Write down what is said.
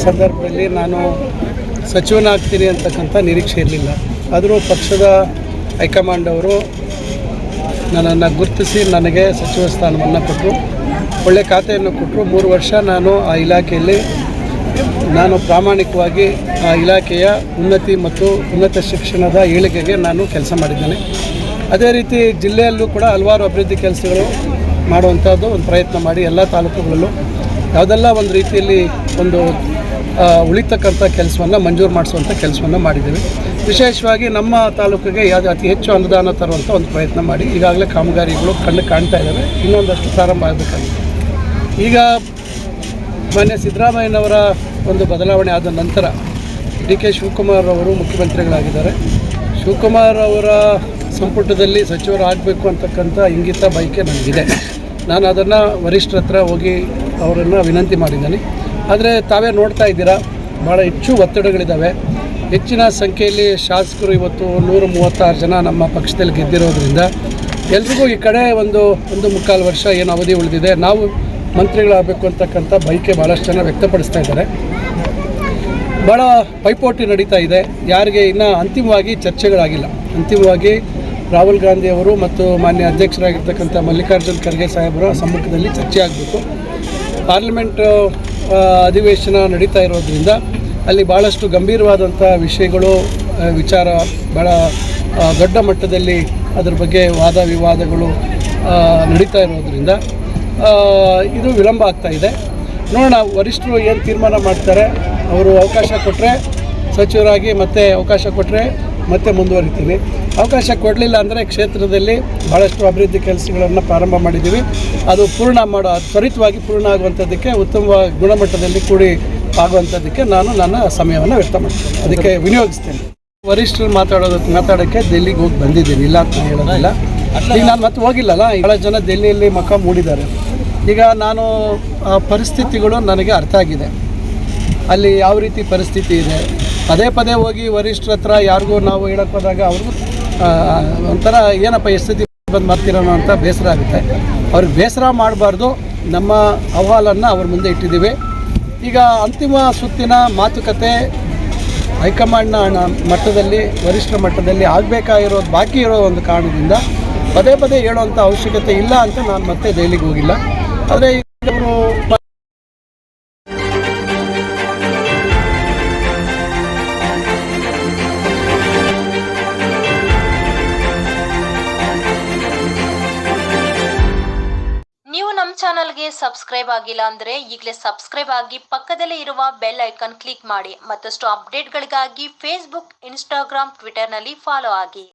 ಸಂದರ್ಭದಲ್ಲಿ ನಾನು ಸಚಿವನಾಗ್ತೀನಿ ಅಂತಕ್ಕಂಥ ನಿರೀಕ್ಷೆ ಇರಲಿಲ್ಲ. ಆದರೂ ಪಕ್ಷದ ಹೈಕಮಾಂಡ್ ಅವರು ನನ್ನನ್ನು ಗುರುತಿಸಿ ನನಗೆ ಸಚಿವ ಸ್ಥಾನವನ್ನು ಕೊಟ್ಟರು, ಒಳ್ಳೆಯ ಖಾತೆಯನ್ನು ಕೊಟ್ಟರು. 3 ವರ್ಷ ನಾನು ಆ ಇಲಾಖೆಯಲ್ಲಿ ಪ್ರಾಮಾಣಿಕವಾಗಿ ಆ ಇಲಾಖೆಯ ಉನ್ನತಿ ಮತ್ತು ಉನ್ನತ ಶಿಕ್ಷಣದ ಏಳಿಗೆಗೆ ನಾನು ಕೆಲಸ ಮಾಡಿದ್ದೇನೆ. ಅದೇ ರೀತಿ ಜಿಲ್ಲೆಯಲ್ಲೂ ಕೂಡ ಹಲವಾರು ಅಭಿವೃದ್ಧಿ ಕೆಲಸಗಳು ಮಾಡುವಂಥದ್ದು ಒಂದು ಪ್ರಯತ್ನ ಮಾಡಿ ಎಲ್ಲ ತಾಲೂಕುಗಳಲ್ಲೂ ಯಾವುದೆಲ್ಲ ಒಂದು ರೀತಿಯಲ್ಲಿ ಒಂದು ಉಳಿತಕ್ಕಂಥ ಕೆಲಸವನ್ನು ಮಂಜೂರು ಮಾಡಿಸುವಂಥ ಕೆಲಸವನ್ನು ಮಾಡಿದ್ದೇವೆ. ವಿಶೇಷವಾಗಿ ನಮ್ಮ ತಾಲೂಕಿಗೆ ಅತಿ ಹೆಚ್ಚು ಅನುದಾನ ತರುವಂಥ ಒಂದು ಪ್ರಯತ್ನ ಮಾಡಿ ಈಗಾಗಲೇ ಕಾಮಗಾರಿಗಳು ಕಾಣ್ತಾ ಇದ್ದಾವೆ. ಇನ್ನೊಂದಷ್ಟು ಪ್ರಾರಂಭ ಆಗಬೇಕಾಗಿದೆ. ಈಗ ಮಾನ್ಯ ಸಿದ್ದರಾಮಯ್ಯನವರ ಒಂದು ಬದಲಾವಣೆ ಆದ ನಂತರ ಡಿ.ಕೆ. ಶಿವಕುಮಾರ್ ಅವರು ಮುಖ್ಯಮಂತ್ರಿಗಳಾಗಿದ್ದಾರೆ. ಶಿವಕುಮಾರ್ ಅವರ ಸಂಪುಟದಲ್ಲಿ ಸಚಿವರಾಗಬೇಕು ಅಂತಕ್ಕಂಥ ಇಂಗಿತ ಬಯಕೆ ನನಗಿದೆ. ನಾನು ಅದನ್ನು ವರಿಷ್ಠರ ಹತ್ರ ಹೋಗಿ ಅವರನ್ನು ವಿನಂತಿ ಮಾಡಿದ್ದೇನೆ. ಆದರೆ ತಾವೇ ನೋಡ್ತಾ ಇದ್ದೀರಾ, ಭಾಳ ಹೆಚ್ಚು ಒತ್ತಡಗಳಿದ್ದಾವೆ. ಹೆಚ್ಚಿನ ಸಂಖ್ಯೆಯಲ್ಲಿ ಶಾಸಕರು ಇವತ್ತು 136 ಜನ ನಮ್ಮ ಪಕ್ಷದಲ್ಲಿ ಗೆದ್ದಿರೋದ್ರಿಂದ ಎಲ್ರಿಗೂ ಈ ಕಡೆ ಒಂದು 1.25 ವರ್ಷ ಏನು ಅವಧಿ ಉಳಿದಿದೆ, ನಾವು ಮಂತ್ರಿಗಳಾಗಬೇಕು ಅಂತಕ್ಕಂಥ ಬಯಕೆ ಭಾಳಷ್ಟು ಜನ ವ್ಯಕ್ತಪಡಿಸ್ತಾ ಇದ್ದಾರೆ. ಭಾಳ ಪೈಪೋಟಿ ನಡೀತಾ ಇದೆ. ಯಾರಿಗೆ ಇನ್ನೂ ಅಂತಿಮವಾಗಿ ಚರ್ಚೆಗಳಾಗಿಲ್ಲ. ಅಂತಿಮವಾಗಿ ರಾಹುಲ್ ಗಾಂಧಿ ಅವರು ಮತ್ತು ಮಾನ್ಯ ಅಧ್ಯಕ್ಷರಾಗಿರ್ತಕ್ಕಂಥ ಮಲ್ಲಿಕಾರ್ಜುನ್ ಖರ್ಗೆ ಸಾಹೇಬರ ಸಮ್ಮುಖದಲ್ಲಿ ಚರ್ಚೆ ಆಗಬೇಕು. ಪಾರ್ಲಿಮೆಂಟ್ ಅಧಿವೇಶನ ನಡೀತಾ ಇರೋದ್ರಿಂದ ಅಲ್ಲಿ ಭಾಳಷ್ಟು ಗಂಭೀರವಾದಂಥ ವಿಷಯಗಳು ವಿಚಾರ ಭಾಳ ದೊಡ್ಡ ಮಟ್ಟದಲ್ಲಿ ಅದರ ಬಗ್ಗೆ ವಾದ ವಿವಾದಗಳು ನಡೀತಾ ಇರೋದ್ರಿಂದ ಇದು ವಿಳಂಬ ಆಗ್ತಾಯಿದೆ. ನೋಡೋಣ, ವರಿಷ್ಠರು ಏನು ತೀರ್ಮಾನ ಮಾಡ್ತಾರೆ. ಅವರು ಅವಕಾಶ ಕೊಟ್ಟರೆ ಸಚಿವರಾಗಿ ಮತ್ತೆ ಅವಕಾಶ ಕೊಟ್ಟರೆ ಮತ್ತೆ ಮುಂದುವರಿತೀವಿ. ಅವಕಾಶ ಕೊಡಲಿಲ್ಲ ಅಂದರೆ ಕ್ಷೇತ್ರದಲ್ಲಿ ಭಾಳಷ್ಟು ಅಭಿವೃದ್ಧಿ ಕೆಲಸಗಳನ್ನು ಪ್ರಾರಂಭ ಮಾಡಿದ್ದೀವಿ. ಅದು ತ್ವರಿತವಾಗಿ ಪೂರ್ಣ ಆಗುವಂಥದ್ದಕ್ಕೆ, ಉತ್ತಮ ಗುಣಮಟ್ಟದಲ್ಲಿ ಕೂಡಿ ಆಗುವಂಥದ್ದಕ್ಕೆ ನಾನು ನನ್ನ ಸಮಯವನ್ನು ವ್ಯರ್ಥ ಮಾಡ್ತೀನಿ, ಅದಕ್ಕೆ ವಿನಿಯೋಗಿಸ್ತೇನೆ. ವರಿಷ್ಠರು ಮಾತಾಡೋಕ್ಕೆ ದೆಲ್ಲಿಗೆ ಹೋಗಿ ಬಂದಿದ್ದೀನಿ, ಇಲ್ಲ ಅಂತ ಹೇಳೋದಿಲ್ಲ. ಈಗ ನಾನು ಮತ್ತೆ ಹೋಗಿಲ್ಲಲ್ಲ, ಭಾಳ ಜನ ದೆಲ್ಲಿಯಲ್ಲಿ ಮುಖ ಮೂಡಿದ್ದಾರೆ. ಈಗ ನಾನು ಆ ಪರಿಸ್ಥಿತಿಗಳು ನನಗೆ ಅರ್ಥ ಆಗಿದೆ. ಅಲ್ಲಿ ಯಾವ ರೀತಿ ಪರಿಸ್ಥಿತಿ ಇದೆ. ಪದೇ ಪದೇ ಹೋಗಿ ವರಿಷ್ಠರ ಹತ್ರ ಯಾರಿಗೂ ನಾವು ಹೇಳಕ್ಕೆ ಹೋದಾಗ ಅವ್ರಿಗೂ ಒಂಥರ ಏನಪ್ಪ ಸ್ಥಿತಿ ಬಂದು ಮಾಡ್ತಿರೋಣ ಅಂತ ಬೇಸರ ಆಗುತ್ತೆ. ಅವ್ರಿಗೆ ಬೇಸರ ಮಾಡಬಾರ್ದು. ನಮ್ಮ ಅಹವಾಲನ್ನು ಅವ್ರ ಮುಂದೆ ಇಟ್ಟಿದ್ದೀವಿ. ಈಗ ಅಂತಿಮ ಸುತ್ತಿನ ಮಾತುಕತೆ ಹೈಕಮಾಂಡ್ನ ಮಟ್ಟದಲ್ಲಿ, ವರಿಷ್ಠರ ಮಟ್ಟದಲ್ಲಿ ಆಗಬೇಕಾಗಿರೋದು ಬಾಕಿ ಇರೋ ಒಂದು ಕಾರಣದಿಂದ ಪದೇ ಪದೇ ಹೇಳುವಂಥ ಅವಶ್ಯಕತೆ ಇಲ್ಲ ಅಂತ ನಾನು ಮತ್ತೆ ದೆಹಲಿಗೆ ಹೋಗಿಲ್ಲ. ಆದರೆ ಅವರು ನಮ್ಮ ಚಾನಲ್ಗೆ ಸಬ್ಸ್ಕ್ರೈಬ್ ಆಗಿಲ್ಲ ಅಂದ್ರೆ ಈಗಲೇ ಸಬ್ಸ್ಕ್ರೈಬ್ ಆಗಿ ಪಕ್ಕದಲ್ಲೇ ಇರುವ ಬೆಲ್ ಐಕಾನ್ ಕ್ಲಿಕ್ ಮಾಡಿ. ಮತ್ತಷ್ಟು ಅಪ್ಡೇಟ್ಗಳಿಗಾಗಿ ಫೇಸ್ಬುಕ್, ಇನ್ಸ್ಟಾಗ್ರಾಮ್, ಟ್ವಿಟರ್ನಲ್ಲಿ ಫಾಲೋ ಆಗಿ.